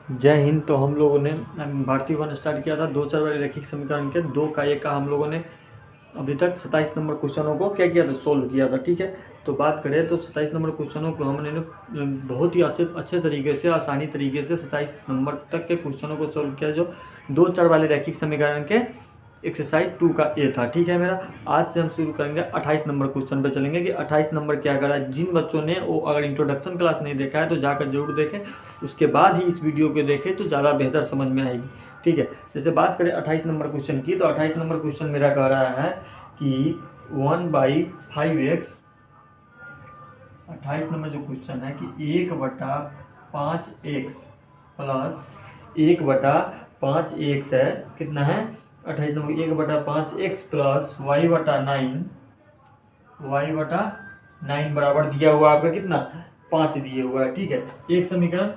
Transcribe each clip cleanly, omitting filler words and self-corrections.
जय हिंद। तो हम लोगों ने भारतीय वन स्टार्ट किया था दो चार वाले रैखिक समीकरण के 2 का 1 का हम लोगों ने अभी तक 27 नंबर क्वेश्चनों को क्या किया था, सोल्व किया था। ठीक है, तो बात करें तो 27 नंबर क्वेश्चनों को हमने बहुत ही अच्छे तरीके से, आसानी तरीके से 27 नंबर तक के क्वेश्चनों को सोल्व किया, जो 2 4 वाले रैखिक समीकरण के एक्सरसाइज 2 का ए था। ठीक है मेरा, आज से हम शुरू करेंगे 28 नंबर क्वेश्चन पे चलेंगे कि 28 नंबर क्या करा। जिन बच्चों ने वो अगर इंट्रोडक्शन क्लास नहीं देखा है तो जाकर जरूर देखें, उसके बाद ही इस वीडियो को देखें तो ज़्यादा बेहतर समझ में आएगी। ठीक है, जैसे बात करें 28 नंबर क्वेश्चन की, तो 28 नंबर क्वेश्चन मेरा कह रहा है कि 1/5x, 28 नंबर जो क्वेश्चन है कि 1/5x प्लस 1/5x है, कितना है 28 नंबर, 1/5x प्लस y/9 बराबर दिया हुआ आपका कितना 5 दिए हुआ है। ठीक है, एक समीकरण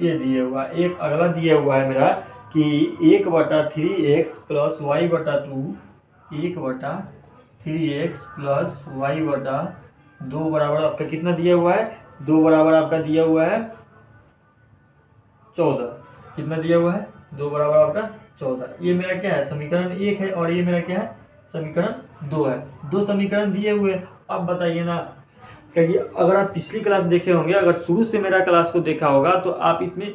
ये दिए हुआ है। एक अगला दिया हुआ है मेरा कि 1/3x plus y/2, 1/3x plus y/2 बराबर आपका कितना दिया हुआ है, 2 बराबर आपका दिया हुआ है 14। कितना दिया हुआ है, 2 बराबर आपका 14। ये मेरा क्या है, समीकरण 1 है, और ये मेरा क्या है, समीकरण 2 है। 2 समीकरण दिए हुए। अब बताइए ना, कहिए, अगर आप पिछली क्लास देखे होंगे, अगर शुरू से मेरा क्लास को देखा होगा तो आप इसमें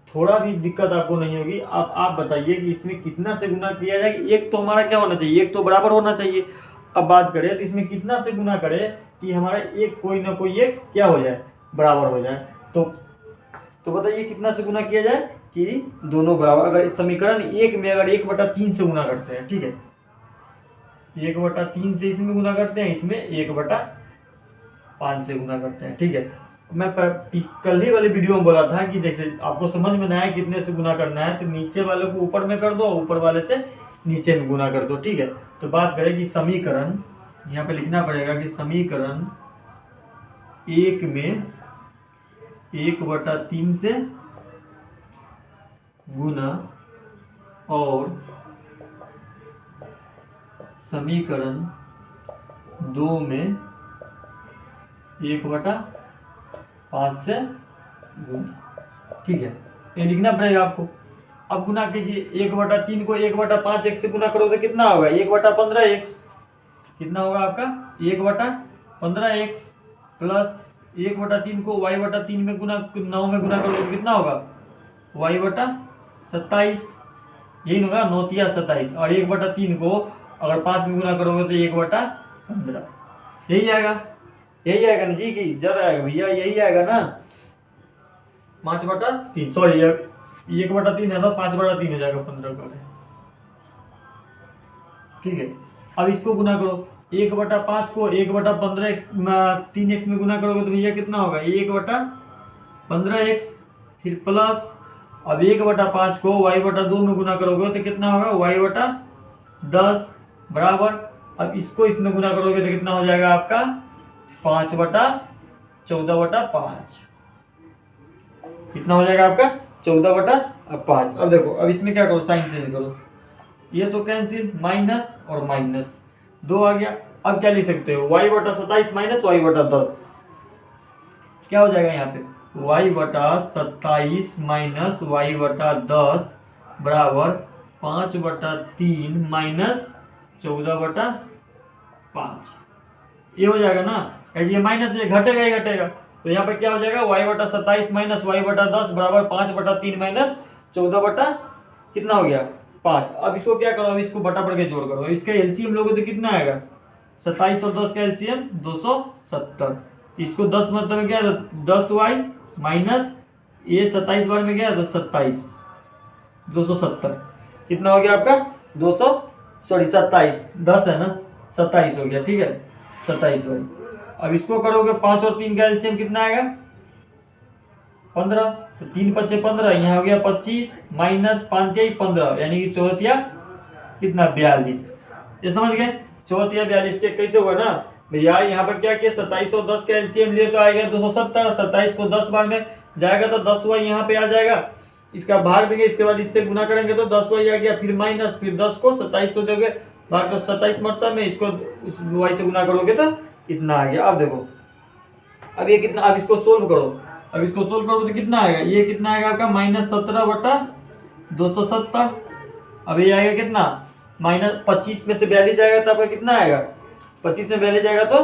थोड़ा भी दिक्कत आपको नहीं होगी। आप बताइए कि इसमें कितना से गुना किया जाए। एक तो हमारा क्या होना चाहिए, एक तो बराबर होना चाहिए। अब बात करें तो इसमें कितना से गुना करें कि हमारा एक कोई ना कोई एक क्या हो जाए, बराबर हो जाए। तो बताइए कितना से गुना किया जाए कि दोनों बराबर। अगर इस समीकरण 1 में अगर 1/3 से गुना करते हैं, ठीक है, 1/3 से इसमें गुना करते हैं, इसमें 1/5 से गुना करते हैं। ठीक है, मैं कल ही वाले वीडियो में बोला था कि देखिए आपको समझ में ना आए कितने से गुना करना है तो नीचे वाले को ऊपर में कर दो, ऊपर वाले से नीचे में गुना कर दो। ठीक है, तो बात करें कि समीकरण, यहाँ पे लिखना पड़ेगा कि समीकरण 1 में 1/3 से गुना और समीकरण 2 में 1/5 से गुना। ठीक है, ये लिखना पड़ेगा आपको। अब गुना कीजिए, 1/3 को 1/5x से गुना करो तो कितना होगा, 1/15x। कितना होगा आपका 1/15x प्लस 1/3 को y/3 में गुना 9 में गुना करोगे तो कितना होगा y/27। यही होगा 9×27, और 1/3 को अगर 5 में गुना करोगे तो 1/15। यही आएगा, यही आएगा ना जी, कि ज्यादा आएगा भैया, यही आएगा ना 5/3। सॉरी, 1/3 है तो 5/3 हो जाएगा 15 का। ठीक है, अब इसको गुना करो, 1/5 को 1/15 3x में गुना करोगे तो भैया कितना होगा 1/15x, फिर प्लस अब 1/5 को y/2 में गुना करोगे तो कितना होगा y/10 बराबर। अब इसको इसमें गुना करोगे तो कितना हो जाएगा आपका 5/14/5। कितना हो जाएगा आपका 14/5। अब देखो, अब इसमें क्या करो, साइन चेंज करो, ये तो कैंसिल, माइनस और माइनस 2 आ गया। अब क्या लिख सकते हो, y/27 माइनस y/10। क्या हो जाएगा यहाँ पे y/27 माइनस y/10 बराबर 5/3 माइनस 14/5। ये हो जाएगा ना, ये माइनस ये घटेगा ही घटेगा, तो यहाँ पे क्या हो जाएगा y/27 माइनस y/10 बराबर 5/3 माइनस 14 कितना हो गया 5। अब इसको क्या करो, अब इसको बटा पड़ के जोड़ करो, इसका एलसीएम लोगे तो कितना आएगा 27 और 10 का एलसीएम 270। इसको 10 मतलब क्या है 10y माइनस ये 27 बार में गया तो 27, 270। कितना हो गया आपका 27 10 है ना 27 हो गया। ठीक है, 27 वाई। अब इसको करोगे 5 और 3 का एलसीएम कितना आएगा 15, तो 3×5 15, यहाँ हो गया 25 माइनस 5×15 यानी कि 4 कितना 42। ये समझ गए 4 42 के कैसे हुआ ना भैया। यहाँ पर क्या किया 27 और 10 का एलसीएम लिए तो आएगा 270। 27 को 10 बार में जाएगा तो 10y यहाँ पे आ जाएगा, इसका भाग देंगे, इसके बाद इससे गुना करेंगे तो 10y आ गया, फिर माइनस, फिर 10 को 27 से दोगे भाग तो 27 मरता में, इसको y से गुना करोगे तो इतना आ गया। अब देखो, अब ये कितना, अब इसको सोल्व करो अब इसको सोल्व करोगे तो कितना आएगा, ये कितना आएगा आपका -17/270। अब ये आएगा कितना, -25 में से 42 जाएगा तो आपका कितना आएगा, 25 में 42 जाएगा तो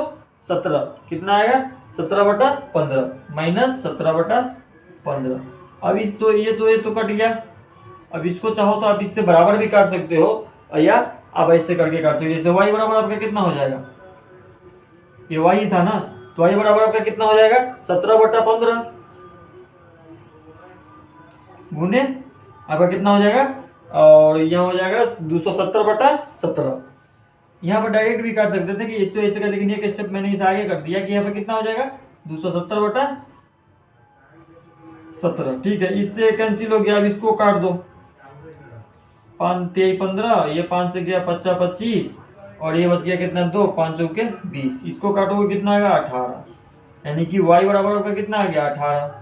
17, कितना आएगा 17/15 -17/15। अब इस तो ये तो कट गया। अब इसको चाहो तो आप इससे बराबर भी काट सकते हो या आप ऐसे करके काट सकते हो। जैसे y बराबर आपका कितना हो जाएगा, ये y था ना, तो y बराबर आपका कितना हो जाएगा 17/15 गुने आपका कितना हो जाएगा, और यहाँ हो जाएगा 270/17। यहाँ पर डायरेक्ट भी काट सकते थे कि इससे ऐसे का, लेकिन एक स्टेप मैंने इसे आगे कर दिया कि यहाँ पर कितना हो जाएगा 270/17। ठीक है, इससे कैंसिल हो गया। अब इसको काट दो, 5 3 15, ये 5 से गया 55 25, और ये बच गया कितना 2, 5 चौके 20। इसको काटोगे कितना आएगा 18, यानी कि y बराबर आपका कितना आ गया 18।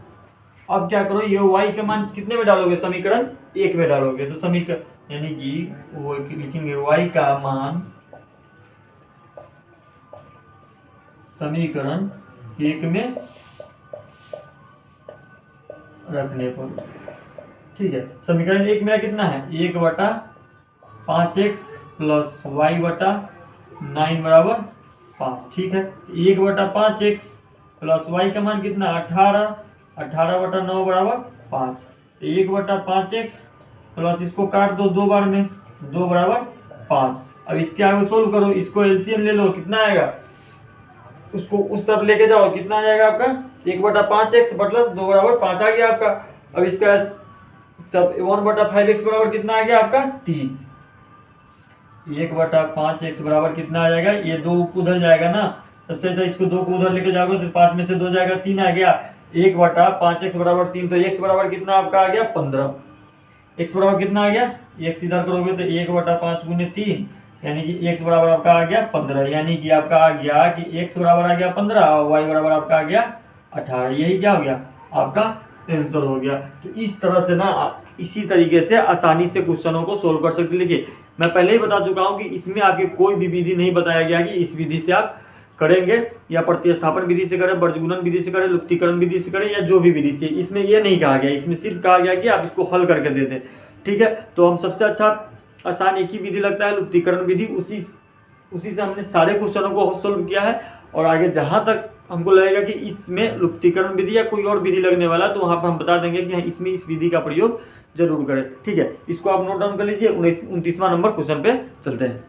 अब क्या करो, ये y के मान कितने में डालोगे, समीकरण 1 में डालोगे, तो समीकरण यानी कि वो लिखेंगे y का मान समीकरण 1 में रखने पर। ठीक है, समीकरण 1 मेरा कितना है, 1/5x + y/9 = 5। ठीक है, 1/5x + y का मान कितना 18, 18/9 = 5। 1/5x प्लस इसको काट दो 2 बार में, 2 = 5। अब इसके आगे सोल्व करो, इसको एलसीएम ले लो, कितना आएगा, उसको उस तरफ लेके जाओ, कितना आ जाएगा आपका 1/5x प्लस 2 = 5 आ गया आपका। अब इसका तब 1/5x बराबर कितना आ गया आपका 3। 1/5x बराबर कितना आ जाएगा, ये 2 उधर जाएगा ना, सबसे अच्छा इसको 2 को उधर लेके जाओगे तो 5 में से 2 जाएगा, 3 आ गया। 1/5x बराबर 3, तो x बराबर कितना आपका आ गया 15। x बराबर कितना आ गया, x इधर करोगे तो 1/5 गुने 3, यानी कि x बराबर आपका आ गया 15, यानी कि आपका आ गया कि x बराबर आ गया 15 और y बराबर आपका आ गया 18। यही क्या हो गया आपका आंसर हो गया। तो इस तरह से ना इसी तरीके से आसानी से क्वेश्चनों को सोल्व कर सकते। देखिए मैं पहले ही बता चुका हूं कि इसमें आपके कोई भी विधि नहीं बताया गया कि इस विधि से आप करेंगे या प्रतिस्थापन विधि से करें, वर्गगुणन विधि से करें, लुप्तीकरण विधि से करें, या जो भी विधि से, इसमें ये नहीं कहा गया। इसमें सिर्फ कहा गया कि आप इसको हल करके दे दें। ठीक है, तो हम सबसे अच्छा आसान एक ही विधि लगता है लुप्तीकरण विधि, उसी से हमने सारे क्वेश्चनों को सोल्व किया है। और आगे जहाँ तक हमको लगेगा कि इसमें लुप्तीकरण विधि या कोई और विधि लगने वाला है तो वहाँ पर हम बता देंगे कि इसमें इस विधि का प्रयोग जरूर करें। ठीक है, इसको आप नोट डाउन कर लीजिए। 29वां नंबर क्वेश्चन पे चलते हैं।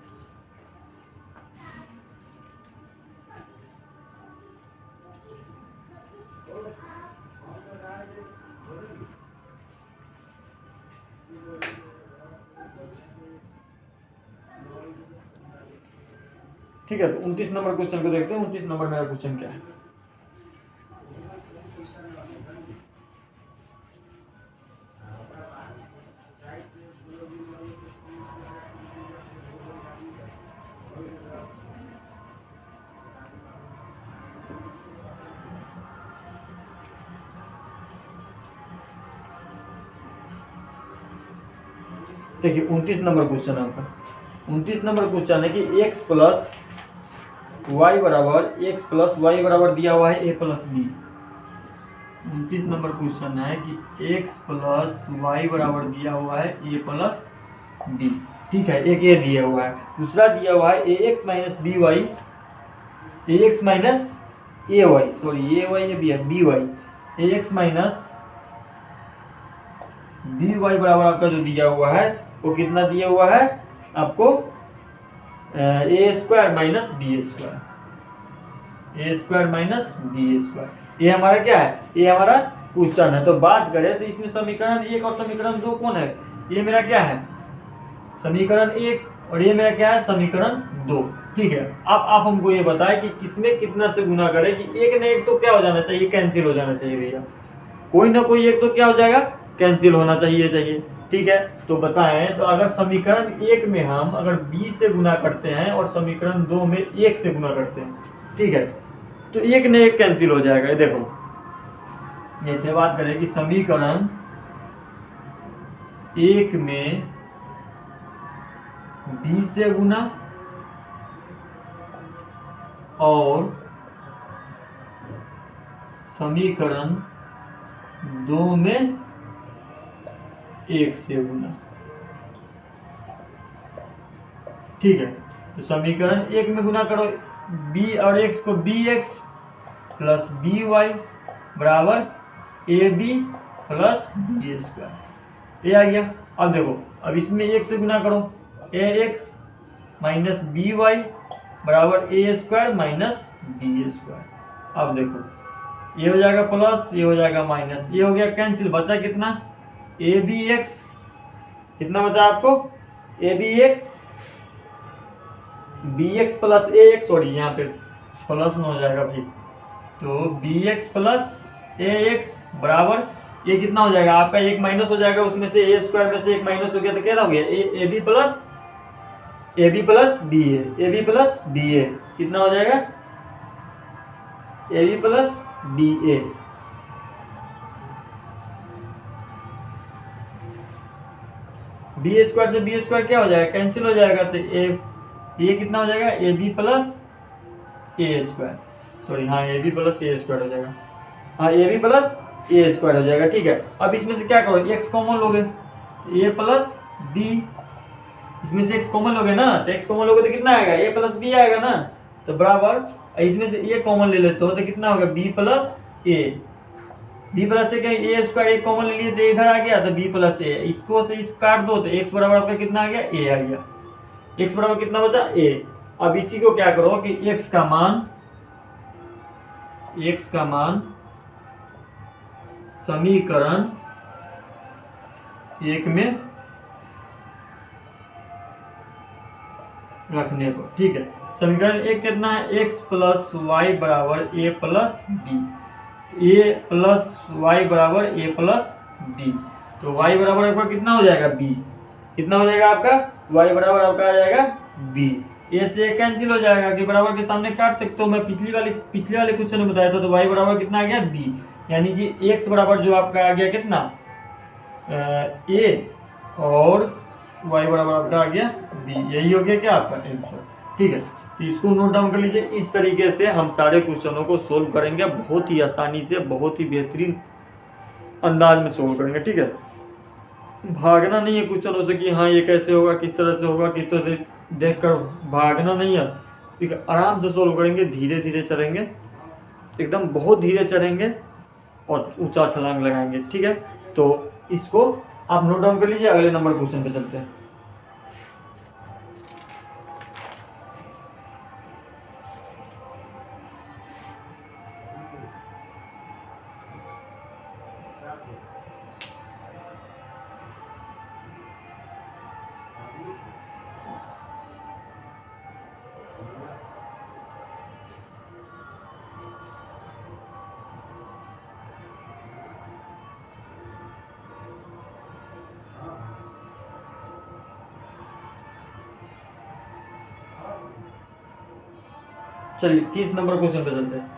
ठीक है, तो 29 नंबर क्वेश्चन को देखते हैं। 29 नंबर मेरा क्वेश्चन क्या है। देखिए 29 नंबर क्वेश्चन है आपका। 29 नंबर क्वेश्चन है कि x + y बराबर दिया हुआ है a + b। 29 नंबर क्वेश्चन है कि x + y बराबर दिया हुआ है a + b। ठीक है, एक ये दिया हुआ है, दूसरा दिया हुआ है ax - by ax - ay, sorry ay ये भी है by, ax - by बराबर आपका जो दिया हुआ है वो कितना दिया हुआ है आपको a² - b², ये हमारा क्या है, ये हमारा क्वेश्चन है। तो बात करें तो इसमें समीकरण 1 और समीकरण 2 कौन है, ये मेरा क्या है समीकरण 1 और ये मेरा क्या है समीकरण 2। ठीक है, अब आप हमको ये बताएं कि किसमें कितना से गुना करें कि एक न एक तो क्या हो जाना चाहिए, कैंसिल हो जाना चाहिए भैया, कोई ना कोई एक तो क्या हो जाएगा कैंसिल होना चाहिए। ठीक है, तो बताएं, तो अगर समीकरण 1 में हम अगर b से गुना करते हैं और समीकरण 2 में 1 से गुना करते हैं, ठीक है, तो एक न एक कैंसिल हो जाएगा। ये देखो, जैसे बात करें कि समीकरण 1 में b से गुना और समीकरण 2 में 1 से गुना। ठीक है, तो समीकरण 1 में गुना करो, b और x को bx प्लस by बराबर ab प्लस b स्क्वायर, ये आ गया। अब देखो, अब इसमें 1 से गुना करो, ax माइनस by बराबर a square minus b square. अब देखो ये हो जाएगा प्लस, ये हो जाएगा माइनस, ये हो गया कैंसिल, बचा कितना abx, कितना बचा आपको abx bx plus ax, sorry यहाँ पे प्लस में हो जाएगा भाई, तो bx प्लस ax बराबर ये कितना हो जाएगा आपका, एक माइनस हो जाएगा उसमें से, a स्क्वायर में से एक माइनस हो गया तो क्या हो गया ab प्लस ba कितना हो जाएगा ab plus ba। B square से बी स्क्वायर क्या हो जाएगा, कैंसिल हो जाएगा, तो ये कितना हो जाएगा A B plus A square, sorry हाँ A B plus A square हो जाएगा, हाँ A B plus A square हो जाएगा। ठीक है, अब इसमें से क्या करो, एक्स कॉमन लोगे, ए प्लस बी, इसमें से एक्स कॉमन लोगे ना, तो एक्स कॉमन लोगे तो कितना आएगा ए प्लस बी आएगा ना, तो बराबर इसमें से ए कॉमन ले लेते हो तो कितना होगा B plus A, B plus से कहीं ए स्क्वायर एक कॉमन ले लिए तो इधर आ गया, तो बी प्लस ए, इसको से इस काट दो तो एक्स बराबर आपका कितना आ गया ए आ गया, एक्स बराबर कितना बचा ए। अब इसी को क्या करो कि एक्स का मान समीकरण 1 में रखने को। ठीक है, समीकरण 1 कितना है, एक्स प्लस वाई बराबर A plus B, A plus Y बराबर ए प्लस बी, तो वाई बराबर आपका कितना हो जाएगा बी, कितना हो जाएगा आपका y बराबर आपका आ जाएगा b, ए से कैंसिल हो जाएगा कि बराबर के सामने काट सकते हो, मैं पिछले वाले क्वेश्चन में बताया था, तो y बराबर कितना आ गया b, यानी कि x बराबर जो आपका आ गया कितना a और y बराबर आपका आ गया b, यही हो गया क्या आपका आंसर। ठीक है, तो इसको नोट डाउन कर लीजिए, इस तरीके से हम सारे क्वेश्चनों को सोल्व करेंगे, बहुत ही आसानी से, बहुत ही बेहतरीन अंदाज में सोल्व करेंगे। ठीक है, भागना नहीं है क्वेश्चनों से कि हाँ ये कैसे होगा, किस तरह से होगा, किस तरह से देखकर भागना नहीं है। ठीक है, आराम से सोल्व करेंगे, धीरे धीरे चलेंगे, एकदम बहुत धीरे चलेंगे और ऊंचा छलांग लगाएंगे। ठीक है, तो इसको आप नोट डाउन कर लीजिए, अगले नंबर क्वेश्चन पे चलते हैं। चलिए 30 नंबर क्वेश्चन पे चलते हैं।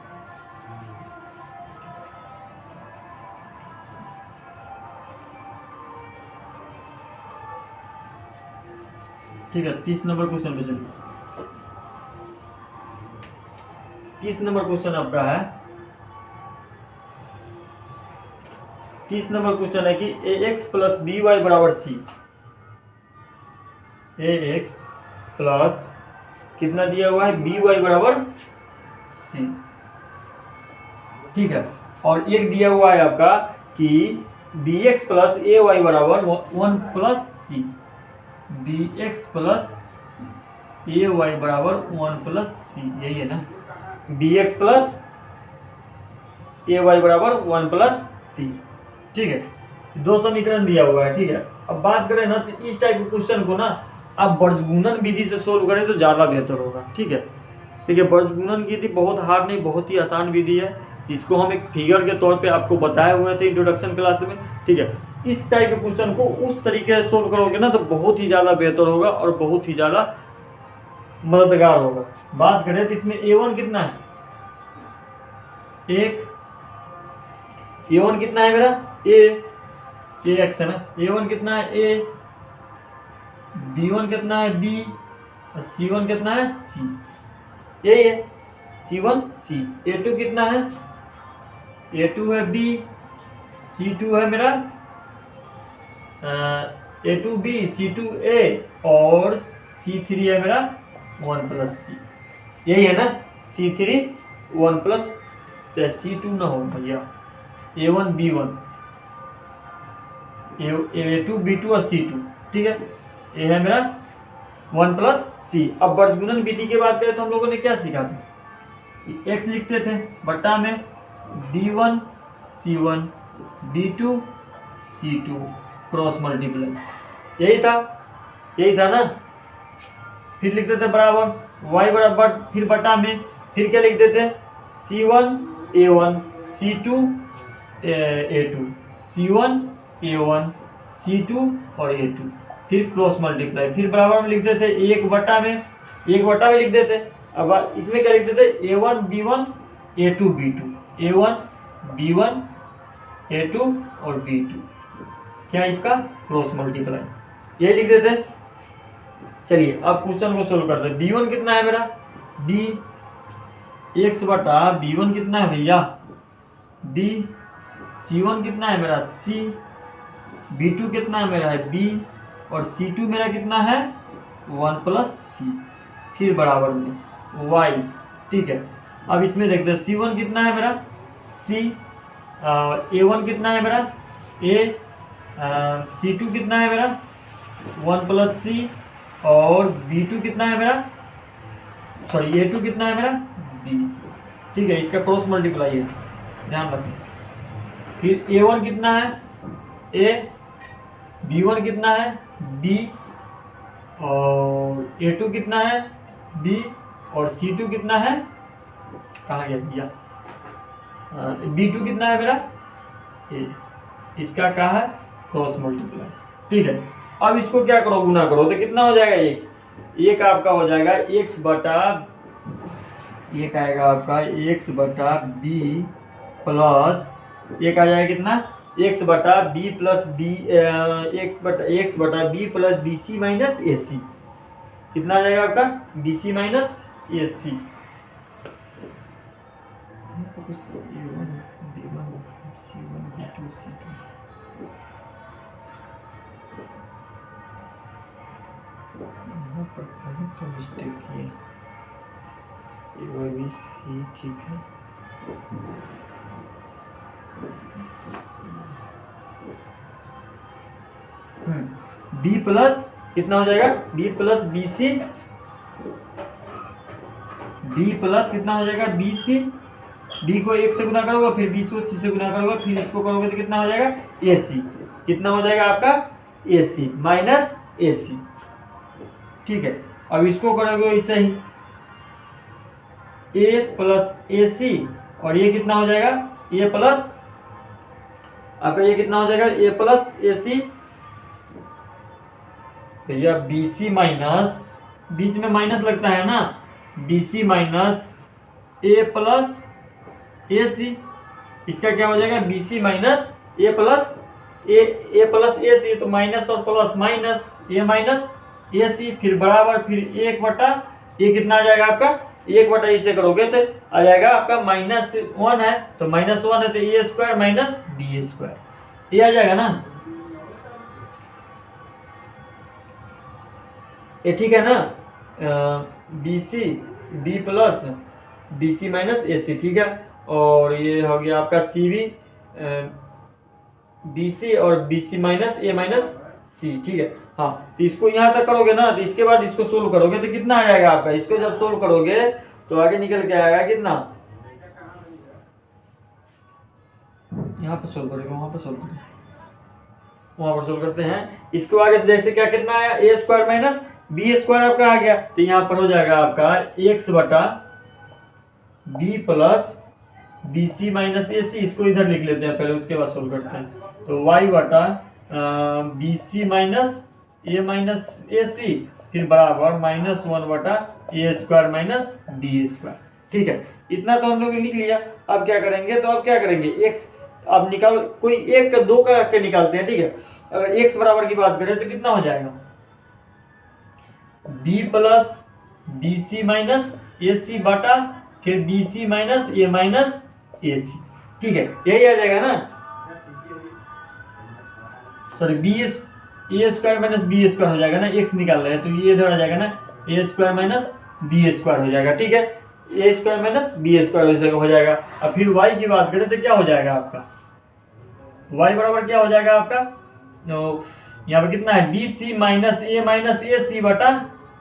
ठीक है, 30 नंबर क्वेश्चन पे चलिए। 30 नंबर क्वेश्चन आपका है, 30 नंबर क्वेश्चन है कि ax प्लस बी वाई बराबर सी, ax प्लस कितना दिया हुआ है बी वाई बराबर सी। ठीक है, और एक दिया हुआ है आपका कि B X plus A Y बराबर 1 plus C, B X plus A Y बराबर 1 प्लस सी, यही है ना, B X plus A Y बराबर 1 प्लस सी। ठीक है, दो समीकरण दिया हुआ है। ठीक है, अब बात करें ना तो इस टाइप के क्वेश्चन को ना आप बर्जगुणन विधि से सोल्व करें तो ज़्यादा बेहतर होगा। ठीक है, देखिए बर्जगुणन की विधि बहुत हार्ड नहीं, बहुत ही आसान विधि है, जिसको हम एक फिगर के तौर पे आपको बताए हुए थे इंट्रोडक्शन क्लास में। ठीक है, इस टाइप के क्वेश्चन को उस तरीके से सोल्व करोगे ना तो बहुत ही ज़्यादा बेहतर होगा और बहुत ही ज़्यादा मददगार होगा। बात करें तो इसमें a1 कितना है, a1 कितना है मेरा ax है ना, a1 कितना है a, b1 कितना है b और c1 कितना है c, यही है c1 c, a2 कितना है a2 है b, C2 है मेरा A2B, C2A और C3 है मेरा 1+C, यही है ना। C3 1+ C2 ना हो भैया, A1 B1, A2 B2 और C2, ठीक है। ये है मेरा 1+C। अब वर्गगुणन विधि की बात करें तो हम लोगों ने क्या सीखा था, x लिखते थे बट्टा में B1 C1 B2 C2 cross multiply, यही था ना। फिर लिखते थे बराबर y बराबर, फिर बटा में फिर क्या लिखते थे C1 A1 C2 A2 C1 A1 C2 और A2, फिर क्रॉस मल्टीप्लाई, फिर बराबर में लिखते थे एक बटा में लिखते थे। अब इसमें क्या लिखते थे A1 B1 A2 B2, A1 B1 A2 और B2, क्या इसका क्रॉस मल्टीप्लाई, यही लिखते थे। चलिए अब क्वेश्चन को सोल्व करते हैं। B1 कितना है मेरा, B x बटा B1 कितना है भैया B, C1 कितना है मेरा C, B2 कितना है मेरा है B और C2 मेरा कितना है 1+C, फिर बराबर में y, ठीक है। अब इसमें देखते हैं C1 कितना है मेरा C, A1 कितना है मेरा A, C2 कितना है मेरा 1+C और B2 कितना है मेरा, सॉरी A2 कितना है मेरा B, ठीक है। इसका क्रॉस मल्टीप्लाई है, ध्यान रखें। फिर A1 कितना है A, B1 कितना है B और A2 कितना है B और C2 कितना है, कहाँ गया भैया, B2 कितना है मेरा A, इसका क्या है क्रॉस मल्टीप्लाई, ठीक है। अब इसको क्या करो, गुना करो तो कितना हो जाएगा, एक आपका हो जाएगा x बटा, एक आएगा आपका x बटा b प्लस एक आ जाएगा कितना x बटा b प्लस बी, x बटा b plus B C minus A C, कितना आ जाएगा आपका बी सी माइनस ए सी। पर कहीं तो मिस्टेक किए, ये भी सी ठीक है। बी प्लस कितना हो जाएगा B plus B C, B plus कितना हो जाएगा बी सी, बी को एक से गुना करोगे फिर बी को सी से गुना करोगे फिर इसको करोगे तो कितना हो जाएगा ए सी, कितना हो जाएगा आपका ए सी माइनस ए सी, ठीक है। अब इसको करोगे ऐसे ही ए प्लस ए सी और ये कितना हो जाएगा ए प्लस, आपका ये कितना हो जाएगा ए प्लस ए सी भैया बी सी माइनस, बीच में माइनस लगता है ना, बी सी माइनस ए प्लस ए सी, इसका क्या हो जाएगा बी सी माइनस ए प्लस ए प्लस ए सी, तो माइनस और plus minus A minus A सी, फिर बराबर फिर एक बटा ये कितना आ जाएगा आपका एक बटा इसे करोगे तो आ जाएगा आपका -1 है तो -1 है तो A square minus B square, ये आ जाएगा ना, ये ठीक है ना। B C B plus B C minus A C, ठीक है। और ये हो गया आपका सी बी बी सी और B C minus A minus सी, ठीक है। हाँ तो इसको यहाँ तक करोगे ना तो इसके बाद इसको सोल्व करोगे तो कितना आ जाएगा आपका, इसको जब सोल्व करोगे तो आगे निकल के आएगा कितना, यहाँ पर सोल्व करेंगे वहां पर सोल्व करेंगे, वहां पर सोल्व करते हैं। इसको आगे से जैसे क्या कितना आया ए स्क्वायर माइनस बी स्क्वायर आपका आ गया, तो यहाँ पर हो जाएगा आपका एक्स बटा B plus B C minus A C, इसको इधर लिख लेते हैं पहले उसके बाद सोल्व करते हैं। तो वाई बटा B C minus A minus A सी फिर बराबर -1 बटा ए स्क्वायर माइनस बी स्क्वायर, ठीक है। इतना तो हम लोग लिख लिया। अब क्या करेंगे तो अब क्या करेंगे एक्स अब निकालो, कोई एक का दो का रख के निकालते हैं, ठीक है। अगर एक्स बराबर की बात करें तो कितना हो जाएगा B plus B C minus A C बटा फिर B C minus A C, ठीक है, यही आ जाएगा ना। सॉरी बी ए स्क्वायर माइनस बी स्क्वायर हो जाएगा ना, एक्स निकाल रहे हैं तो ये इधर आ जाएगा ना, ए स्क्वायर माइनस बी स्क्वायर हो जाएगा, ठीक है, ए स्क्वायर माइनस बी स्क्वायर हो जाएगा। अब फिर वाई की बात करें तो क्या हो जाएगा आपका, वाई बराबर क्या हो जाएगा आपका, तो यहाँ पर कितना है, B C minus A C बटा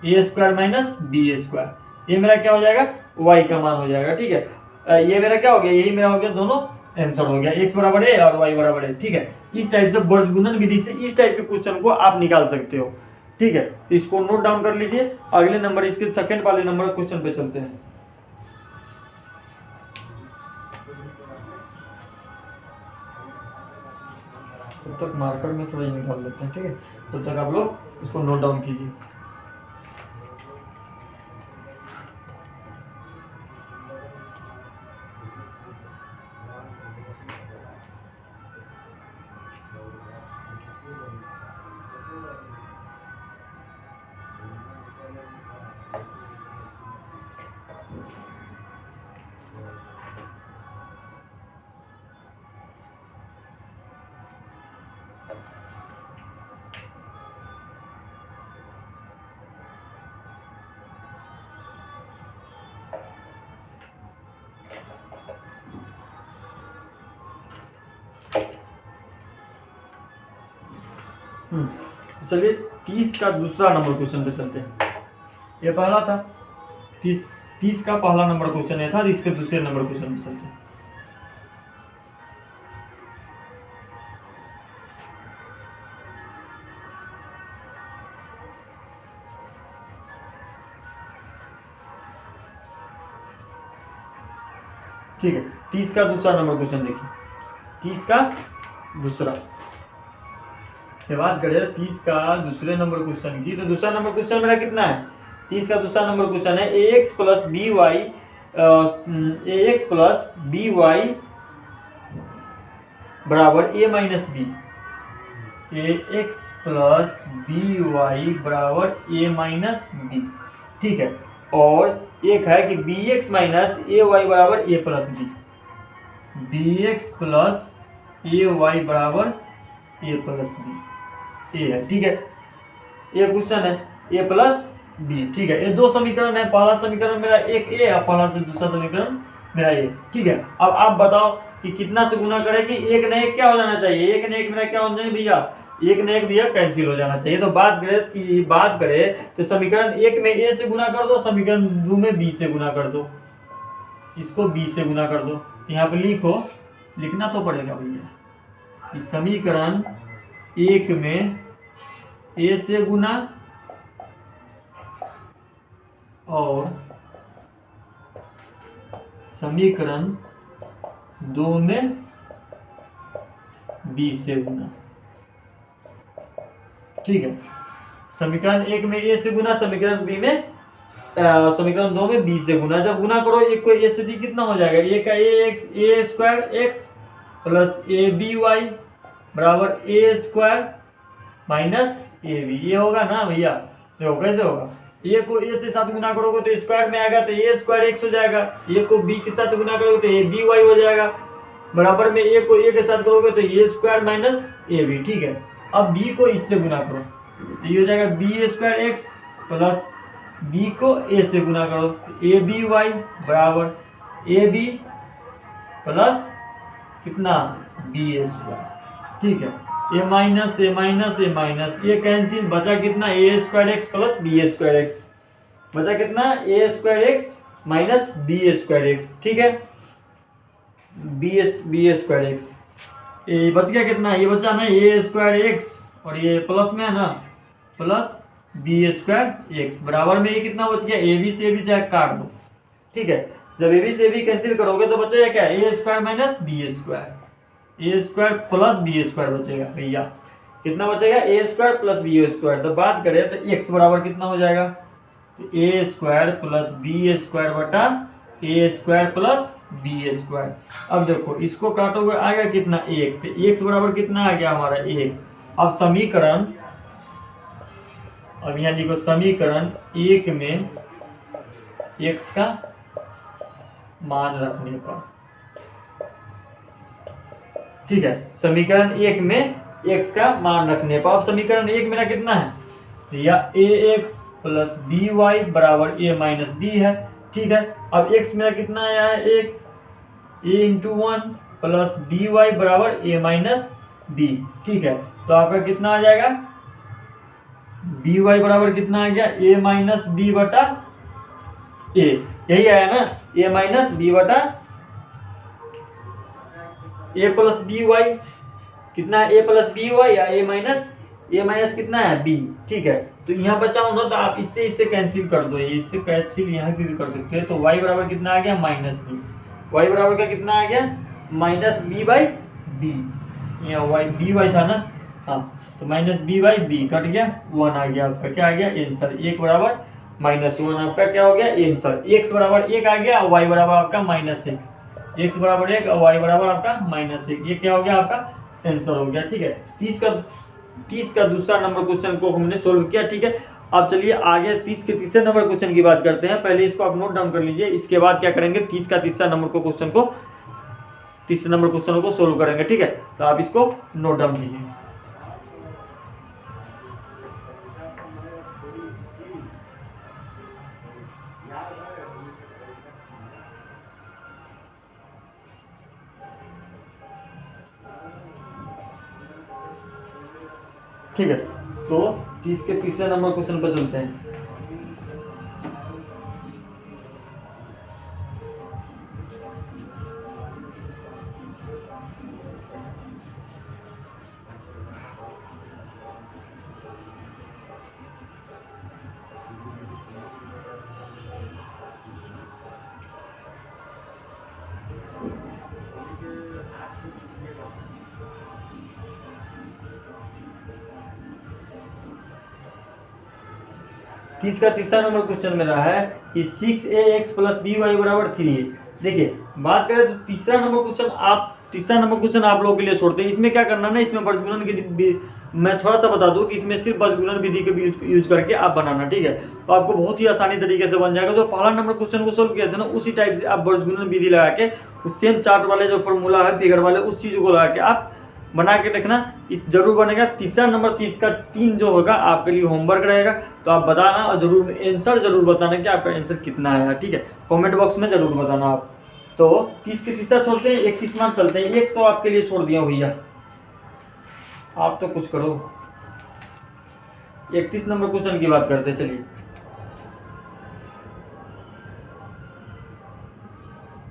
ए स्क्वायर माइनस बी स्क्वायर, ये मेरा क्या हो जाएगा, वाई का मान हो जाएगा, ठीक है। ये मेरा क्या हो गया, यही मेरा हो गया, दोनों आंसर हो गया, एक्स बराबर है और वाई बराबर है, ठीक है। इस टाइप से वर्गगुणन विधि से इस टाइप के क्वेश्चन को आप निकाल सकते हो, ठीक है। तो इसको नोट डाउन कर लीजिए। अगले नंबर, इसके सेकंड वाले नंबर क्वेश्चन पे चलते हैं। तब तक मार्कर में थोड़ा निकाल लेते हैं, ठीक है, तब तक आप लोग इसको नोट डाउन कीजिए। तो चलिए 30 का दूसरा नंबर क्वेश्चन पे चलते हैं। ये पहला था 30 का पहला नंबर क्वेश्चन ये था, इसके दूसरे नंबर क्वेश्चन पे चलते हैं। ठीक है, 30 का दूसरा नंबर क्वेश्चन देखिए, 30 का दूसरा से बात करें 30 का दूसरे नंबर क्वेश्चन की, तो दूसरा नंबर क्वेश्चन मेरा कितना है, 30 का दूसरा नंबर क्वेश्चन है ए एक्स प्लस बी वाई बराबर ए माइनस बी, ए एक्स प्लस बी वाई बराबर ए माइनस बी, ठीक है। और एक है कि B X minus A Y बराबर A plus B, B X plus A Y बराबर ए प्लस बी, ए है, ठीक है। ये क्वेश्चन है ए प्लस बी, ठीक है। ये दो समीकरण है, पहला समीकरण मेरा एक ए और पहला दूसरा समीकरण मेरा ए, ठीक है। अब आप बताओ कि कितना से गुना करें कि एक न एक क्या हो जाना चाहिए, एक न एक मेरा क्या हो जाए भैया, एक न एक भैया कैंसिल हो जाना चाहिए। तो बात करें तो समीकरण एक में ए से गुना कर दो, समीकरण दो में बी से गुना कर दो, इसको बी से गुना कर दो। यहाँ पे लिखना तो पड़ेगा भैया, इस समीकरण एक में ए से गुना और समीकरण दो में बी से गुना, ठीक है। समीकरण एक में ए से गुना, समीकरण बी में समीकरण दो में बी से गुना। जब गुना करो एक को ए से दी कितना हो जाएगा, ए का A square x plus A B Y बराबर A square minus A B, ये होगा ना भैया। देखो कैसे होगा, ए को ए से साथ गुना करोगे तो स्क्वायर में आएगा तो ए स्क्वायर एक्स हो जाएगा, ए को बी के साथ गुना करोगे तो ए बी वाई हो जाएगा, बराबर में ए को ए के साथ करोगे तो A square minus A B, ठीक है। अब बी को इससे गुना करो तो ये हो जाएगा B square x plus B को ए से गुना करो तो ए बी वाई बराबर ए बी प्लस कितना बी स्क्वायर, ठीक है। A minus A minus A minus, ये कैंसिल, बचा कितना A square x plus B square X, बचा कितना A square X minus B square X, ठीक है। बी स्क्वायर एक्स, ये बच गया कितना, ये बचा ना ए स्क्वायर एक्स और ये प्लस में है ना प्लस बी स्क्वायर एक्स, बराबर में ये कितना बच गया, ए बी से ए बी चाहे काट दो, ठीक है। जब ए बी से ए बी कैंसिल करोगे तो बचेगा क्या, ए स्क्वायर माइनस बी स्क्वायर, ए स्क्वायर प्लस बी स्क्वायर बचेगा भैया, कितना बचेगा ए स्क्वायर प्लस बी स्क्वायर। तो बात करें तो एक्स बराबर कितना हो जाएगा, तो A square plus B square बटा ए स्क्वायर प्लस बी स्क्वायर। अब देखो इसको काटोगे आएगा कितना एक, तो एक्स बराबर कितना आ गया हमारा एक। अब समीकरण, अब यहाँ लिखो समीकरण एक में एक्स का मान रखने पर, ठीक है। समीकरण एक में x का मान रखने पर। अब समीकरण 1 मेरा कितना है, तो यह ax प्लस बी वाई बराबर a माइनस बी है, ठीक है। अब x मेरा कितना आया है, एक a into 1 plus B Y बराबर a माइनस बी, ठीक है। तो आपका कितना आ जाएगा, बी वाई बराबर कितना आ गया, a माइनस बी बटा a, यही आया ना, a माइनस बी बटा a प्लस बी वाई, कितना है a प्लस बी वाई या a माइनस कितना है b, ठीक है। तो यहाँ बचा हो ना, तो आप इससे कैंसिल कर दो, इससे कैंसिल यहाँ भी कर सकते हैं। तो y बराबर कितना आ गया, माइनस बी, y बराबर का कितना आ गया, माइनस बी बाई बी, यहाँ y बी वाई था ना, हाँ, तो minus B by B cut गया, 1 आ गया आपका, क्या आ गया, आंसर 1 बराबर -1 आपका क्या हो गया, आंसर। x बराबर 1 आ गया, y बराबर आपका -1, x बराबर 1 और y बराबर आपका -1, ये क्या हो गया, आपका आंसर हो गया, ठीक है। 30 का दूसरा नंबर क्वेश्चन को हमने सोल्व किया, ठीक है। अब चलिए आगे 30 के तीसरे नंबर क्वेश्चन की बात करते हैं। पहले इसको आप नोट डाउन कर लीजिए, इसके बाद क्या करेंगे, 30 का तीसरा नंबर तीसरे नंबर क्वेश्चन को सोल्व करेंगे, ठीक है। तो आप इसको नोट डाउन कीजिए। ठीक है, तो 30 के तीसरे नंबर क्वेश्चन पर चलते हैं। तीस का तीसरा नंबर क्वेश्चन मेरा है कि 6ax प्लस बी वाई बराबर 3a। देखिए बात करें तो तीसरा नंबर क्वेश्चन आप लोगों के लिए छोड़ते हैं। इसमें क्या करना ना, इसमें बजगुणन की मैं थोड़ा सा बता दूं कि इसमें सिर्फ बजगुणन विधि के यूज करके आप बनाना, ठीक है। तो आपको बहुत ही आसानी तरीके से बन जाएगा। जो पहला नंबर क्वेश्चन को सोल्व किया था ना, उसी टाइप से आप बजगुणन विधि लगा के उस सेम चार्ट वाले जो फॉर्मूला है फिगर वाले, उस चीज को लगा के आप बना के देखना, इस जरूर बनेगा। तीसरा नंबर 30 का 3 जो होगा आपके लिए होमवर्क रहेगा, तो आप बताना और जरूर आंसर जरूर बताना कि आपका आंसर कितना है, ठीक है। कमेंट बॉक्स में जरूर बताना आप। तो 30 के तीसरा छोड़ते हैं, 31 मार्क चलते हैं। एक तो आपके लिए छोड़ दिया भैया, आप तो कुछ करो। 31 नंबर क्वेश्चन की बात करते हैं, चलिए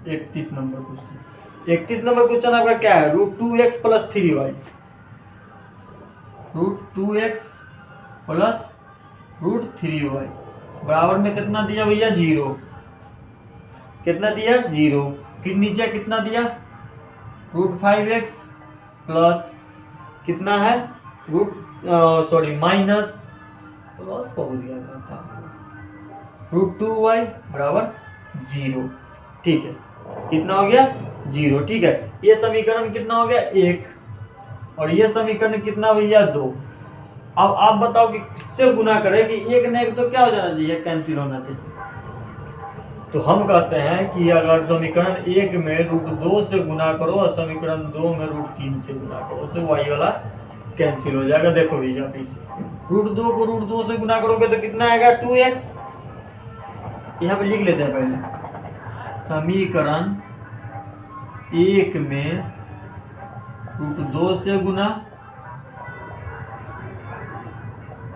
31 नंबर क्वेश्चन। 31 नंबर क्वेश्चन आपका क्या है, √2x plus 3y, √2x plus √3y बराबर में कितना दिया भैया, 0। कितना दिया, 0। फिर नीचे कितना दिया, √5x प्लस कितना है, माइनस प्लस को दिया था, √2y बराबर 0, ठीक है। कितना हो गया, 0, ठीक है। ये समीकरण कितना हो गया, 1, और ये समीकरण कितना भैया, 2। अब आप बताओ कि किससे गुना करें कि एक ने एक तो क्या हो जाना चाहिए, कैंसिल होना चाहिए। तो हम कहते हैं कि अगर समीकरण 1 में √2 से गुना करो और समीकरण 2 में √3 से गुना करो तो y वाला कैंसिल हो जाएगा। देखो भैया कैसे, √2 को √2 से गुना करोगे तो कितना आएगा, 2x। यहाँ पे लिख लेते हैं पहले, समीकरण 1 में √2 से गुना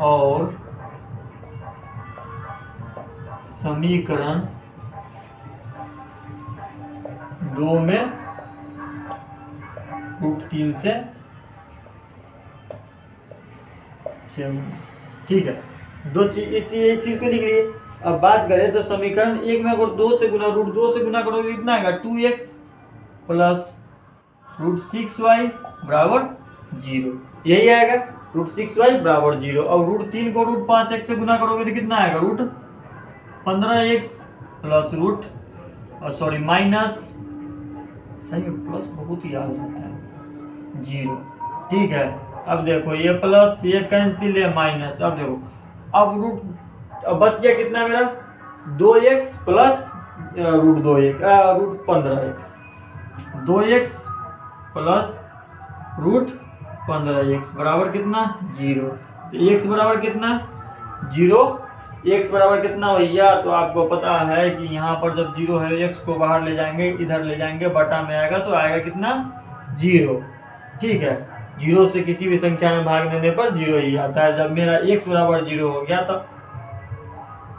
और समीकरण 2 में √3 से, ठीक है। दो चीज, इसी एक चीज को लिख लिए। अब बात करें तो समीकरण 1 में अगर 2 से गुना, √2 से गुना करोगे कितना आएगा, 2x प्लस √6y बराबर 0, यही आएगा, √6y बराबर 0। अब √3 को √5x से गुना करोगे तो कितना आएगा, √15x प्लस माइनस, सही है, प्लस बहुत ही याद रहता है, 0, ठीक है। अब देखो ये प्लस, ये कैंसिल है, माइनस। अब देखो, अब बच गया कितना मेरा, 2x plus √2x, √15x, 2x plus 15 x बराबर कितना 0। तो एक्स बराबर कितना 0। एक्स बराबर कितना भैया, तो आपको पता है कि यहाँ पर जब 0 है एक्स को बाहर ले जाएंगे, इधर ले जाएंगे, बटा में आएगा तो आएगा कितना 0। ठीक है, 0 से किसी भी संख्या में भाग देने पर 0 ही आता है। जब मेरा एक्स बराबर 0 हो गया तब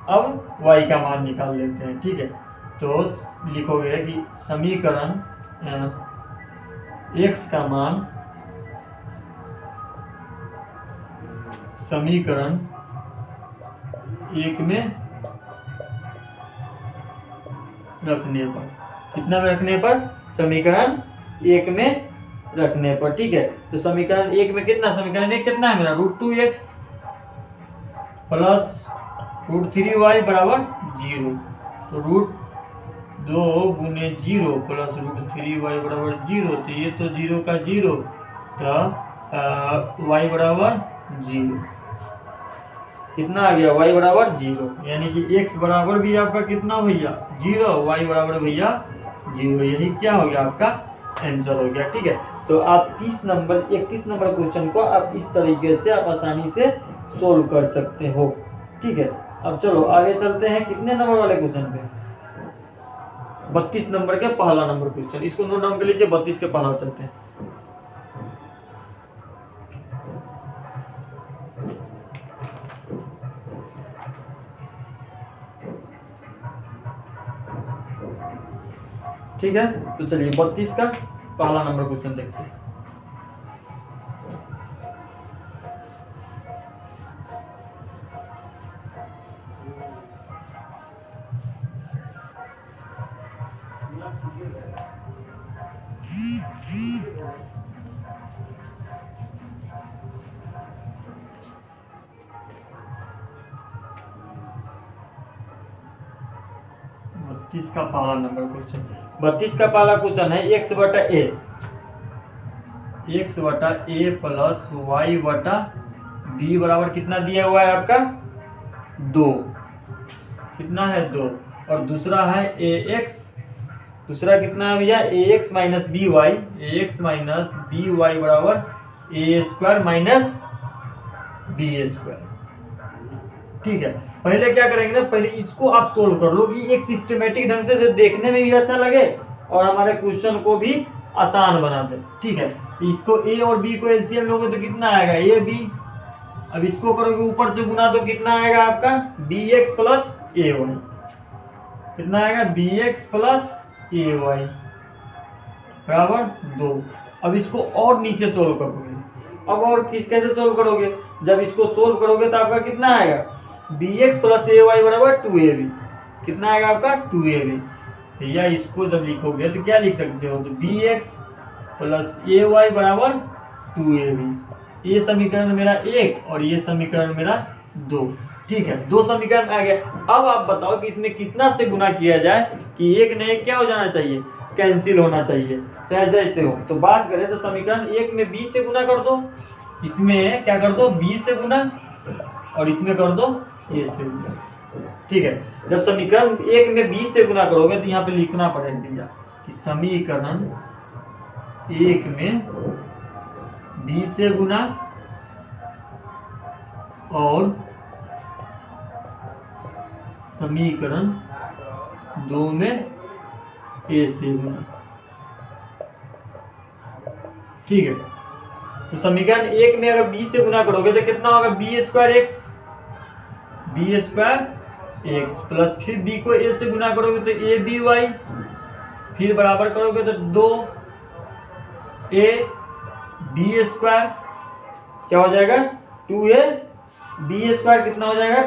अब y का मान निकाल लेते हैं। ठीक है, तो लिखोगे कि समीकरण x का मान समीकरण 1 में रखने पर, कितना में रखने पर, समीकरण 1 में रखने पर। ठीक है, तो समीकरण 1 में कितना, समीकरण 1 कितना है मेरा √2x प्लस √3y बराबर 0। तो √2 गुने 0 प्लस √3y बराबर 0। तो ये तो 0 का 0, तो y बराबर 0। कितना आ गया, y बराबर 0, यानी कि x बराबर भी आपका कितना भैया 0, y बराबर भैया 0। यही क्या हो गया, आपका आंसर हो गया। ठीक है, तो आप 31 नंबर क्वेश्चन को आप इस तरीके से आप आसानी से सोल्व कर सकते हो। ठीक है, अब चलो आगे चलते हैं कितने नंबर वाले क्वेश्चन पे, 32 नंबर के पहला नंबर क्वेश्चन। इसको नोट डाउन कर लीजिए, 32 के पहला चलते हैं। ठीक है, तो चलिए 32 का पहला नंबर क्वेश्चन देखते हैं। का पहला नंबर क्वेश्चन, 32 का पहला क्वेश्चन है x बटा a प्लस y बटा b बराबर कितना दिया हुआ है आपका 2। कितना है 2, और दूसरा है ax, दूसरा कितना है भैया ax माइनस by बराबर a square minus b square. ठीक है, पहले क्या करेंगे ना, पहले इसको आप सोल्व कर लो कि एक सिस्टमेटिक ढंग से देखने में भी अच्छा लगे और हमारे क्वेश्चन को भी आसान बना दे। ठीक है, तो इसको a और b को एलसीएम लोगे तो कितना आएगा a b। अब इसको करोगे ऊपर से गुना तो कितना आएगा आपका bx प्लस ay। कितना आएगा bx प्लस ay बराबर 2। अब इसको और नीचे सोल्व करोगे, अब और कैसे सोल्व करोगे, जब इसको सोल्व करोगे तो आपका कितना आएगा bx प्लस ay बराबर 2ab। कितना आएगा आपका 2ab। भैया इसको जब लिखोगे तो क्या लिख सकते हो, तो bx प्लस ay बराबर 2ab। ये समीकरण मेरा 1 और ये समीकरण मेरा 2। ठीक है, 2 समीकरण आ गया। अब आप बताओ कि इसमें कितना से गुना किया जाए कि एक न एक क्या हो जाना चाहिए, कैंसिल होना चाहिए, चाहे जैसे हो। तो बात करें तो समीकरण 1 में 20 से गुना कर दो, इसमें क्या कर दो 20 से गुना, और इसमें कर दो a से गुना। ठीक है, जब समीकरण 1 में 20 से गुना करोगे तो यहाँ पे लिखना पड़ेगा भैया कि समीकरण 1 में 20 से गुना और समीकरण 2 में a से गुना। ठीक है, तो समीकरण 1 में अगर 20 से गुना करोगे तो कितना होगा b स्क्वायर x प्लस फिर b को a से गुना करोगे तो a b y, फिर बराबर करोगे तो 2 a b स्क्वायर क्या हो जाएगा 2a b स्क्वायर। कितना हो जाएगा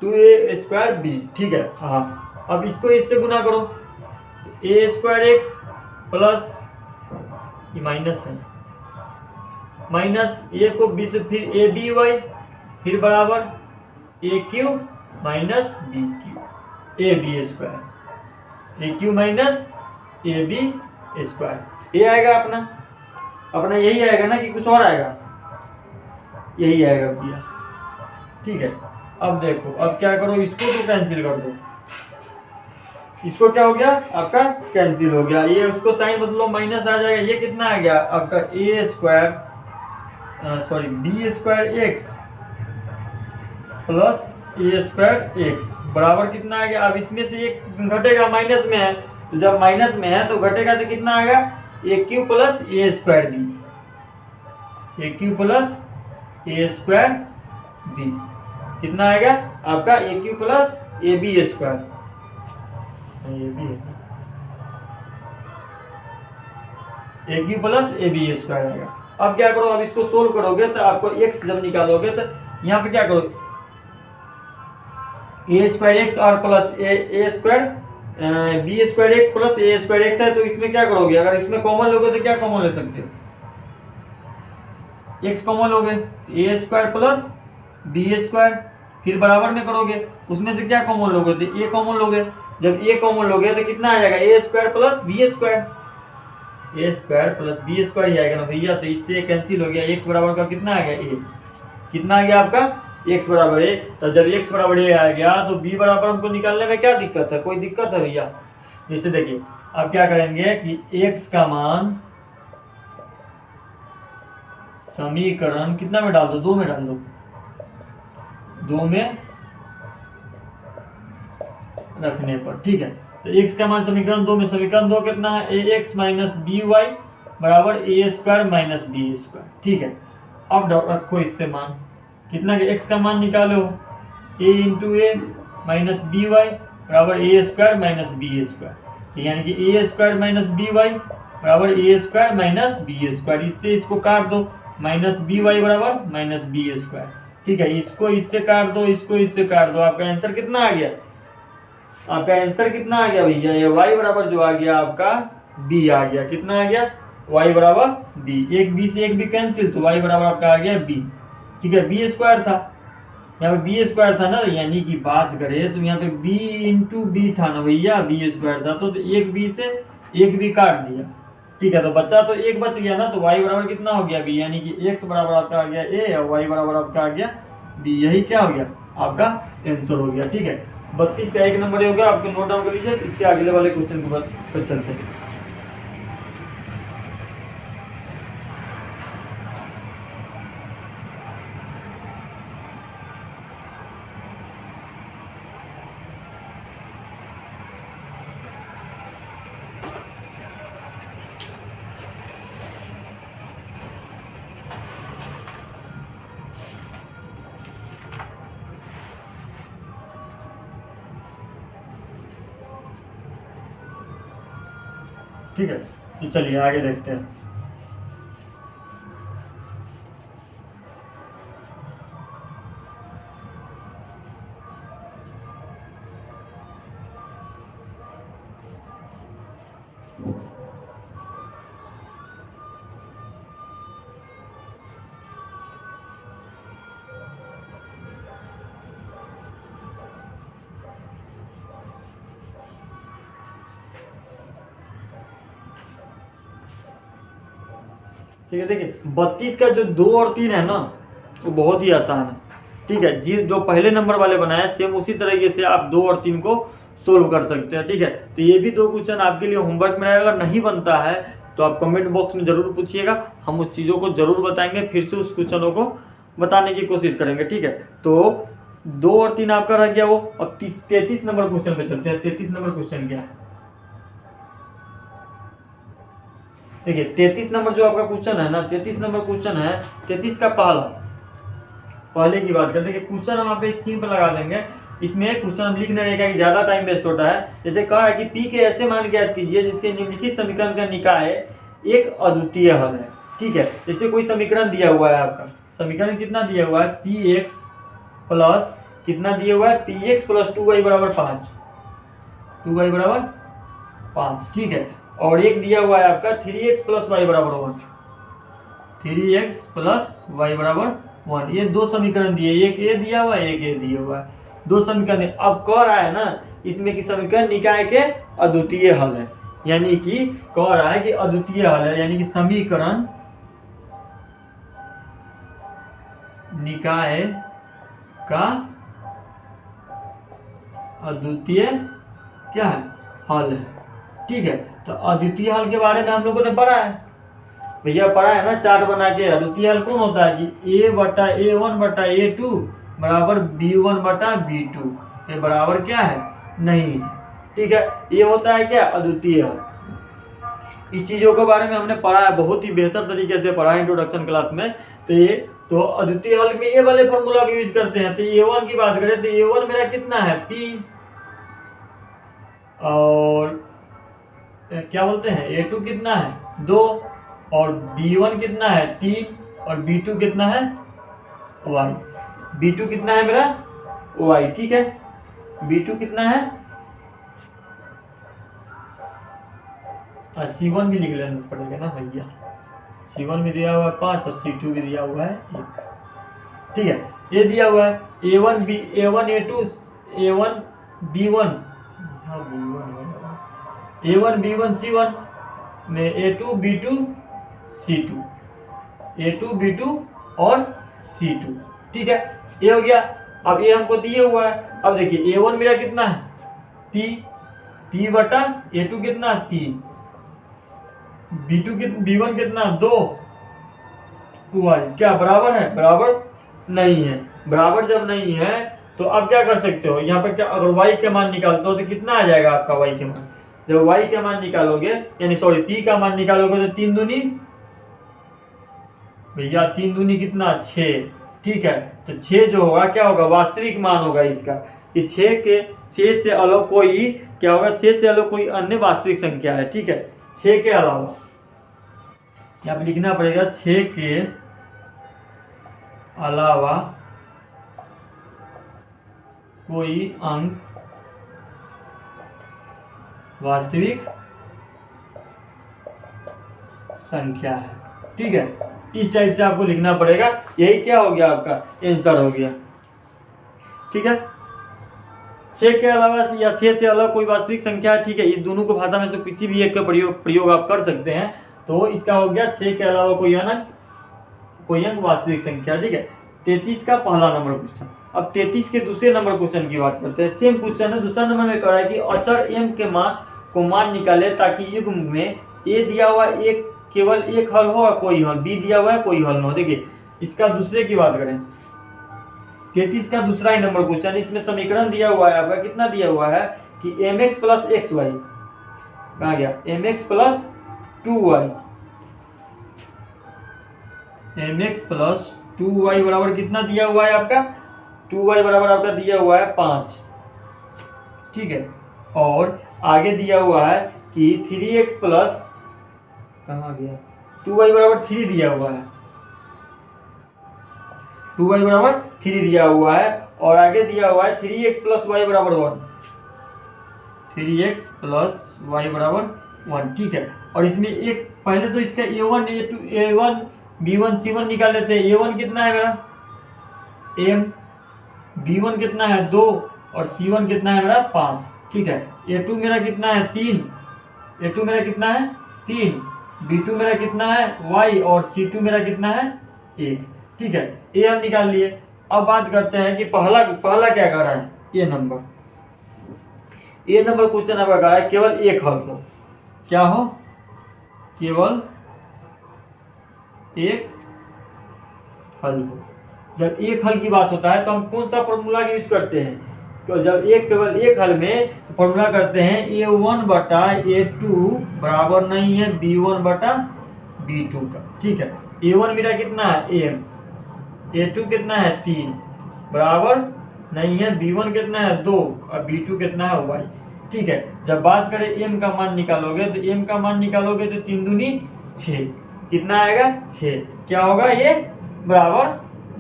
2a स्क्वायर b। ठीक है, हाँ, अब इसको इससे गुना करो, a स्क्वायर x प्लस ये माइनस है, माइनस a को b से फिर a b y, फिर बराबर a cube minus b cube a b square, a cube minus a b square. ये आएगा अपना यही आएगा ना कि कुछ और आएगा, यही आएगा भैया। ठीक है, अब देखो, अब क्या करो, इसको तो कैंसिल कर दो, इसको क्या हो गया आपका कैंसिल हो गया, ये उसको साइन बदलो माइनस आ जाएगा, ये कितना आ गया आपका A square sorry B square x plus A square X बराबर कितना आ गया। अब इसमें से एक घटेगा, माइनस में है, तो जब माइनस में है तो घटेगा तो कितना आएगा A Q plus A square B, A Q plus A square B कितना आएगा आपका A Q plus A B square, A B A Q plus A B square आएगा। अब क्या करो, अब इसको सोल्व करोगे तो आपको एक्स जब निकालोगे तो यहाँ पे क्या करो ए स्क्वायर एक्स और plus A square B square x plus A square X है, तो इसमें क्या करोगे, अगर इसमें कॉमन लोगे तो क्या कॉमन ले सकते हो, एक्स कॉमन लोगे ए स्क्वायर प्लस बी स्क्वायर, फिर बराबर में करोगे उसमें से क्या कॉमन लोगे तो ए कॉमन लोगे, जब ए कॉमन लोगे तो कितना आ जाएगा ए स्क्वायर प्लस बी स्क्वायर, ए स्क्वायर प्लस बी स्क्वायर ही आएगा ना भैया, तो इससे कैंसिल हो गया, एक्स बराबर का कितना आ गया ए, कितना आ गया आपका एक्स बराबर ए। तो जब एक्स बराबर ए आ गया तो बी बराबर हमको निकालने में क्या दिक्कत है, कोई दिक्कत है भैया। जैसे देखिए अब क्या करेंगे कि एक्स का मान समीकरण कितना में डाल दो, दो में डाल दो, दो में रखने पर, ठीक है। तो x का मान समीकरण दो में, समीकरण दो कितना है ए एक्स माइनस बी वाई बराबर A square minus B square, ठीक है। अब रखो इस पे मान कितना के x का मान निकालो a into A minus B Y बराबर A square minus B square, यानी कि A square minus B Y बराबर A square minus B square, इससे इसको काट दो माइनस बी वाई बराबर माइनस बी स्क्वायर, ठीक है। इसको इससे काट दो, इसको इससे काट दो, आपका आंसर कितना आ गया, आपका आंसर कितना आ गया भैया, ये y बराबर जो आ गया आपका b आ गया, कितना आ गया y बराबर b, एक b से एक भी कैंसिल तो y बराबर आपका आ गया b, ठीक है। b स्क्वायर था, यहाँ पे b स्क्वायर था ना, यानी कि बात करें तो यहाँ पे b इंटू बी था ना भैया, b स्क्वायर था तो एक b से एक भी काट दिया, ठीक है। तो बच्चा तो एक बच गया ना, तो y बराबर कितना हो गया b, यानी कि x बराबर आपका आ गया a और y बराबर आपका आ गया b, यही क्या हो गया आपका आंसर हो गया, ठीक है। 32 का एक नंबर हो गया, आपके नोट डाउन कर लीजिए, इसके अगले वाले क्वेश्चन के बाद फिर चलते हैं। ठीक है, तो चलिए आगे देखते हैं। ठीक है, देखिए 32 का जो 2 और 3 है ना वो बहुत ही आसान है, ठीक है। जी जो पहले नंबर वाले बनाए सेम उसी तरीके से आप 2 और 3 को सोल्व कर सकते हैं, ठीक है। तो ये भी दो क्वेश्चन आपके लिए होमवर्क में रहेगा, नहीं बनता है तो आप कमेंट बॉक्स में जरूर पूछिएगा, हम उस चीज़ों को जरूर बताएंगे, फिर से उस क्वेश्चनों को बताने की कोशिश करेंगे, ठीक है। तो 2 और 3 आपका रह गया वो। अब 33 नंबर क्वेश्चन पे चलते हैं। 33 नंबर क्वेश्चन क्या है, देखिए 33 नंबर जो आपका क्वेश्चन है ना, 33 नंबर क्वेश्चन है, 33 का पहले की बात करते हैं, क्वेश्चन हम आपके स्क्रीन पर लगा देंगे। इसमें क्वेश्चन हम लिखने रहेगा कि ज्यादा टाइम वेस्ट होता है। जैसे कहा है कि पी के ऐसे मान ज्ञात कीजिए जिसके निम्नलिखित समीकरण का निकाय एक अद्वितीय हल है, ठीक है। जैसे कोई समीकरण दिया हुआ है, आपका समीकरण कितना दिया हुआ है, पी एक्स प्लस कितना दिया हुआ है, पी एक्स प्लस 2y बराबर 5, 2y बराबर 5, ठीक है। और एक दिया हुआ है आपका 3x प्लस वाई बराबर 1, 3x प्लस वाई बराबर 1, ये दो समीकरण दिए, एक ए दिया हुआ है एक ए दिया हुआ है, दो समीकरण। अब कह रहा है ना इसमें कि समीकरण निकाय के अद्वितीय हल है, यानी कि कह रहा है कि अद्वितीय हल है, यानी कि समीकरण निकाय का अद्वितीय क्या है हल है, ठीक है। तो अद्वितीय हल के बारे में हम लोगों ने पढ़ा है, भैया पढ़ा है ना चार्ट बना के। अद्वितीय हल कौन होता है कि A/A1/A2 बराबर B1/B2, ये बराबर क्या है, नहीं है, ठीक है। ये होता है क्या, अद्वितीय हल। इस चीज़ों के बारे में हमने पढ़ा है, बहुत ही बेहतर तरीके से पढ़ा है इंट्रोडक्शन क्लास में। तो अद्वितीय हल में ये वाले फॉर्मूला का यूज करते हैं। तो A1 की बात करें तो A1 मेरा कितना है P, और क्या बोलते हैं A2 कितना है 2, और B1 कितना है 3, और B2 कितना है Y। B2 कितना है मेरा Y, ठीक है। B2 कितना है, C1 भी लिख लेना पड़ेगा ना भैया, C1 भी दिया हुआ है 5 और C2 भी दिया हुआ है 1, ठीक है। ये दिया हुआ है A1 A2 A1 B1, हाँ A1 B1 C1 में A2 B2 C2, A2 B2 और C2, ठीक है। ये हो गया। अब ये हमको दिए हुआ है। अब देखिए A1 मेरा कितना है P बटा A2 कितना 3, B1 कितना 2, Y क्या बराबर है, बराबर नहीं है। बराबर जब नहीं है तो अब क्या कर सकते हो, यहाँ पर क्या, अगर Y का मान निकालते हो तो कितना आ जाएगा आपका Y के मान। जब Y का मान निकालोगे, यानी सॉरी P का मान निकालोगे तो 3 दूनी भैया 3 दूनी कितना 6, ठीक है। तो 6 जो होगा क्या होगा, वास्तविक मान होगा इसका, कि 6 से अलग कोई क्या होगा, 6 से अलग कोई अन्य वास्तविक संख्या है, ठीक है। 6 के अलावा यहाँ पे लिखना पड़ेगा 6 के अलावा कोई अंक वास्तविक संख्या है, ठीक है। इस टाइप से आपको लिखना पड़ेगा। यही क्या हो गया, आपका आंसर हो गया, ठीक है। 6 के अलावा या 6 से अलग कोई वास्तविक संख्या है, ठीक है। इस दोनों को भाषा में से किसी भी एक का प्रयोग आप कर सकते हैं। तो इसका हो गया 6 के अलावा कोई अंक वास्तविक संख्या, ठीक है। 33 का पहला नंबर क्वेश्चन। अब 33 के दूसरे नंबर क्वेश्चन की बात करते हैं। सेम क्वेश्चन है, दूसरा नंबर में कह रहा है कि अचर m के मान निकाले ताकि युग्म में a दिया हुआ एक केवल एक हल हो और कोई हल, b दिया हुआ है कोई हल न हो। देखिए इसका दूसरे की बात करें, 33 का दूसरा ही नंबर क्वेश्चन, इसमें समीकरण दिया हुआ है आपका, कितना दिया हुआ है कि mx प्लस एक्स वाई, कहाँ गया mx plus 2y, mx plus 2y बराबर कितना दिया हुआ है आपका, 2y बराबर आपका दिया हुआ है 5, ठीक है। और आगे दिया हुआ है कि 3x प्लस, कहाँ गया, 2y बराबर 3 दिया हुआ है, 2y बराबर 3 दिया हुआ है, और आगे दिया हुआ है 3x प्लस y बराबर 1, 3x प्लस y बराबर 1, ठीक है। और इसमें एक पहले तो इसका a1 a2 a1 b1 c1 निकाल लेते हैं। a1 कितना है मेरा m, b1 कितना है 2, और c1 कितना है मेरा 5, ठीक है। a2 मेरा कितना है 3, a2 मेरा कितना है 3, b2 मेरा कितना है y, और c2 मेरा कितना है 1, ठीक है। ये हम निकाल लिए। अब बात करते हैं कि पहला क्या कर रहा है, ये नंबर क्वेश्चन आपका कहा है केवल एक हल हो, क्या हो, केवल एक हल हो। जब एक हल की बात होता है तो हम कौन सा फॉर्मूला यूज करते हैं, तो जब केवल एक हल में तो फॉर्मूला करते हैं a1 बटा a2 बराबर नहीं है b1 बटा b2 का, ठीक है। a1 मेरा कितना है m, a2 कितना है 3 बराबर नहीं है b1 कितना है 2, और b2 कितना है y, ठीक है। जब बात करें m का मान निकालोगे तो m का मान निकालोगे तो 3 दूनी 6, कितना आएगा 6, क्या होगा ये बराबर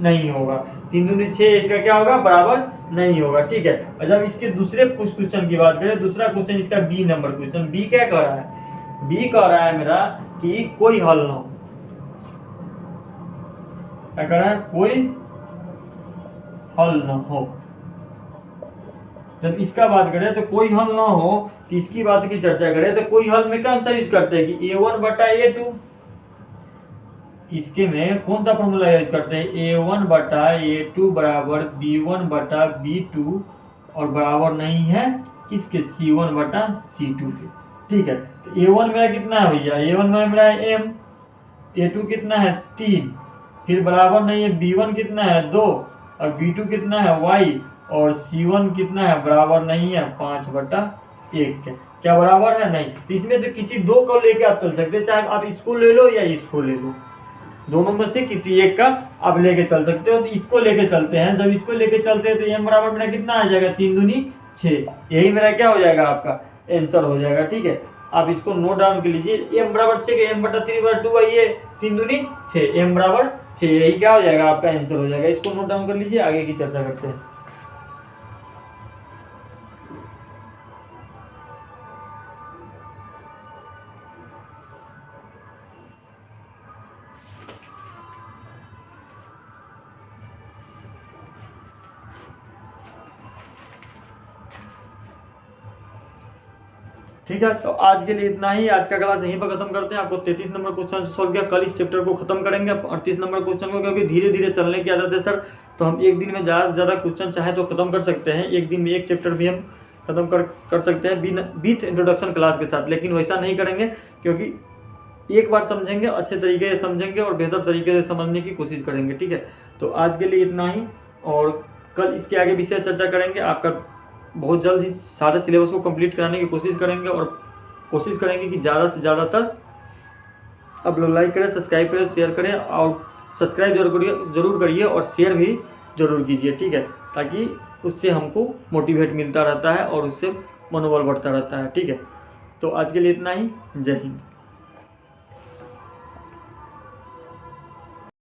नहीं होगा, 3 दूनी 6, इसका क्या होगा बराबर नहीं होगा, ठीक है। और जब इसके दूसरे क्वेश्चन की बात करें, दूसरा क्वेश्चन इसका बी नंबर क्वेश्चन, बी क्या कह रहा है, बी कह रहा है मेरा कि कोई हल ना हो, क्या कह रहा है, कोई हल ना हो। जब इसका बात करें तो कोई हल ना हो, तो इसकी बात की चर्चा करें तो कोई हल में कौन सा यूज करते हैं कि a1 बटा a2, इसके में कौन सा फॉर्मूला यूज करते हैं, a1 बटा a2 बराबर b1 बटा b2 और बराबर नहीं है किसके, C1/C2 के। ठीक है, तो A1 मेरा कितना है भैया, A1 में मेरा है M, A2 कितना है 3, फिर बराबर नहीं है B1 कितना है 2 और B2 कितना है Y और C1 कितना है बराबर नहीं है 5/1 के। क्या बराबर है, नहीं। तो इसमें से किसी दो को लेके आप चल सकते हैं, चाहे आप इसको ले लो या इसको ले लो, दोनों में से किसी एक का आप लेके चल सकते हो। तो इसको लेके चलते हैं, जब इसको लेके चलते हैं तो M बराबर मेरा कितना आ जाएगा 3 दूनी 6, यही मेरा क्या हो जाएगा आपका आंसर हो जाएगा। ठीक है, आप इसको नोट डाउन कर लीजिए, M बराबर 6 के M/3/2 ये 3 दूनी 6, M बराबर 6, यही क्या हो जाएगा आपका आंसर हो जाएगा। इसको नोट डाउन कर लीजिए, आगे की चर्चा करते हैं। ठीक है, तो आज के लिए इतना ही। आज का क्लास यहीं पर खत्म करते हैं। आपको 33 नंबर क्वेश्चन सॉल्व किया, कल इस चैप्टर को खत्म करेंगे 38 नंबर क्वेश्चन को, क्योंकि धीरे धीरे चलने की आदत है सर। तो हम एक दिन में ज़्यादा से ज़्यादा क्वेश्चन चाहे तो खत्म कर सकते हैं, एक दिन में एक चैप्टर भी हम खत्म कर सकते हैं विथ इंट्रोडक्शन क्लास के साथ, लेकिन वैसा नहीं करेंगे, क्योंकि एक बार समझेंगे, अच्छे तरीके से समझेंगे और बेहतर तरीके से समझने की कोशिश करेंगे। ठीक है, तो आज के लिए इतना ही, और कल इसके आगे विषय चर्चा करेंगे। आपका बहुत जल्द ही सारे सिलेबस को कंप्लीट कराने की कोशिश करेंगे, और कोशिश करेंगे कि ज़्यादा से ज़्यादातर आप लोग लाइक करें, सब्सक्राइब करें, शेयर करें, और सब्सक्राइब जरूर करिए और शेयर भी जरूर कीजिए। ठीक है, ताकि उससे हमको मोटिवेट मिलता रहता है और उससे मनोबल बढ़ता रहता है। ठीक है, तो आज के लिए इतना ही। जय हिंद।